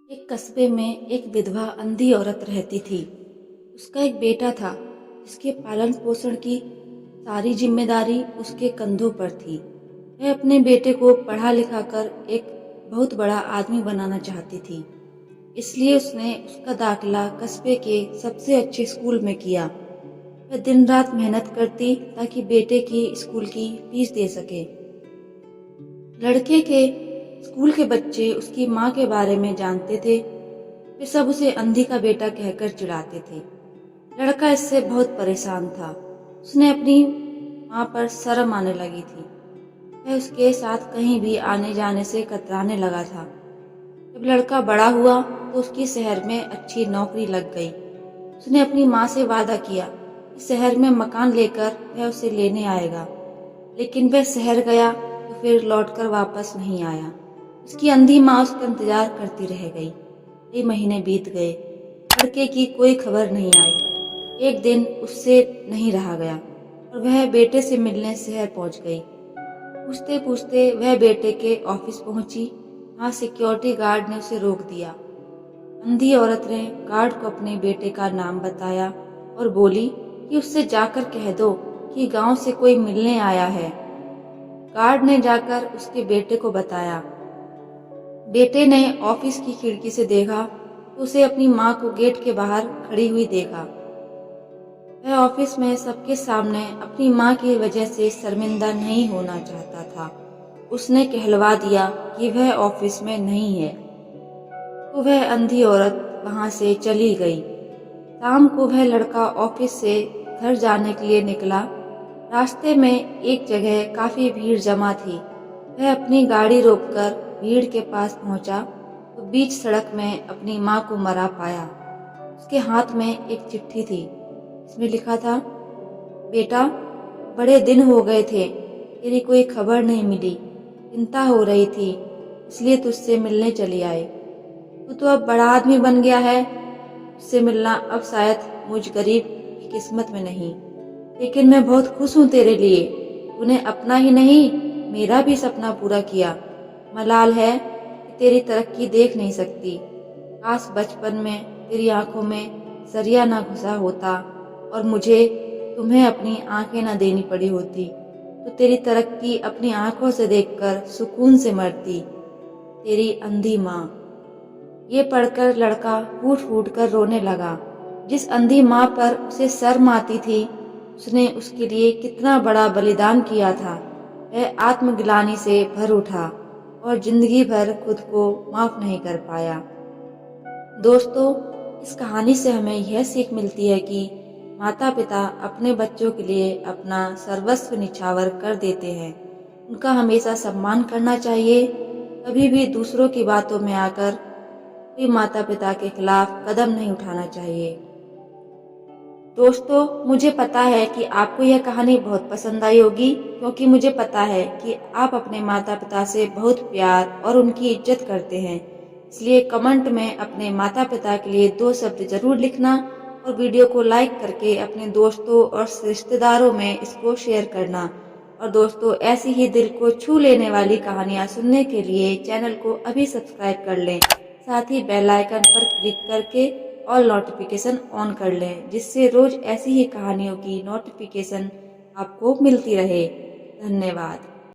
एक कस्बे में एक विधवा अंधी औरत रहती थी। उसका एक बेटा था जिसके पालन पोषण की सारी जिम्मेदारी उसके कंधों पर थी। वह अपने बेटे को पढ़ा लिखा कर एक बहुत बड़ा आदमी बनाना चाहती थी। इसलिए उसने उसका दाखिला कस्बे के सबसे अच्छे स्कूल में किया। वह दिन रात मेहनत करती ताकि बेटे की स्कूल की फीस दे सके। लड़के के स्कूल के बच्चे उसकी माँ के बारे में जानते थे। वे सब उसे अंधी का बेटा कहकर चिढ़ाते थे। लड़का इससे बहुत परेशान था। उसने अपनी माँ पर शर्म आने लगी थी। वह उसके साथ कहीं भी आने जाने से कतराने लगा था। जब लड़का बड़ा हुआ तो उसकी शहर में अच्छी नौकरी लग गई। उसने अपनी माँ से वादा किया कि शहर में मकान लेकर वह उसे लेने आएगा, लेकिन वह शहर गया तो फिर लौटकर वापस नहीं आया। उसकी अंधी माँ उसका इंतजार करती रह गई। कई महीने बीत गए, लड़के की कोई खबर नहीं आई। एक दिन उससे नहीं रहा गया और वह बेटे से मिलने शहर पहुंच गई। पूछते पूछते वह बेटे के ऑफिस पहुंची। वहां सिक्योरिटी गार्ड ने उसे रोक दिया। अंधी औरत ने गार्ड को अपने बेटे का नाम बताया और बोली कि उससे जाकर कह दो कि गांव से कोई मिलने आया है। गार्ड ने जाकर उसके बेटे को बताया। बेटे ने ऑफिस की खिड़की से देखा तो उसे अपनी माँ को गेट के बाहर खड़ी हुई देखा। वह ऑफिस में सबके सामने अपनी माँ की वजह से शर्मिंदा नहीं होना चाहता था। उसने कहलवा दिया कि वह ऑफिस में नहीं है। तो वह अंधी औरत वहां से चली गई। शाम को वह लड़का ऑफिस से घर जाने के लिए निकला। रास्ते में एक जगह काफी भीड़ जमा थी। वह अपनी गाड़ी रोककर भीड़ के पास पहुंचा तो बीच सड़क में अपनी माँ को मरा पाया। उसके हाथ में एक चिट्ठी थी। इसमें लिखा था, बेटा, बड़े दिन हो गए थे, तेरी कोई खबर नहीं मिली। चिंता हो रही थी, इसलिए तुझसे मिलने चली आई। तू तो अब बड़ा आदमी बन गया है। उससे मिलना अब शायद मुझ गरीब की किस्मत में नहीं, लेकिन मैं बहुत खुश हूँ तेरे लिए। तूने अपना ही नहीं मेरा भी सपना पूरा किया। मलाल है कि तेरी तरक्की देख नहीं सकती। काश बचपन में तेरी आंखों में सरिया ना घुसा होता और मुझे तुम्हें अपनी आंखें ना देनी पड़ी होती, तो तेरी तरक्की अपनी आंखों से देखकर सुकून से मरती। तेरी अंधी माँ। ये पढ़कर लड़का फूट फूट कर रोने लगा। जिस अंधी माँ पर उसे शर्म आती थी, उसने उसके लिए कितना बड़ा बलिदान किया था। वह आत्मग्लानि से भर उठा और जिंदगी भर खुद को माफ नहीं कर पाया। दोस्तों, इस कहानी से हमें यह सीख मिलती है कि माता पिता अपने बच्चों के लिए अपना सर्वस्व निछावर कर देते हैं। उनका हमेशा सम्मान करना चाहिए। कभी भी दूसरों की बातों में आकर कोई माता पिता के खिलाफ कदम नहीं उठाना चाहिए। दोस्तों, मुझे पता है कि आपको यह कहानी बहुत पसंद आई होगी, क्योंकि मुझे पता है कि आप अपने माता पिता से बहुत प्यार और उनकी इज्जत करते हैं। इसलिए कमेंट में अपने माता पिता के लिए 2 शब्द जरूर लिखना और वीडियो को लाइक करके अपने दोस्तों और रिश्तेदारों में इसको शेयर करना। और दोस्तों, ऐसी ही दिल को छू लेने वाली कहानियाँ सुनने के लिए चैनल को अभी सब्सक्राइब कर लें। साथ ही बेल आइकन पर क्लिक करके ऑल नोटिफिकेशन ऑन कर लें, जिससे रोज ऐसी ही कहानियों की नोटिफिकेशन आपको मिलती रहे। धन्यवाद।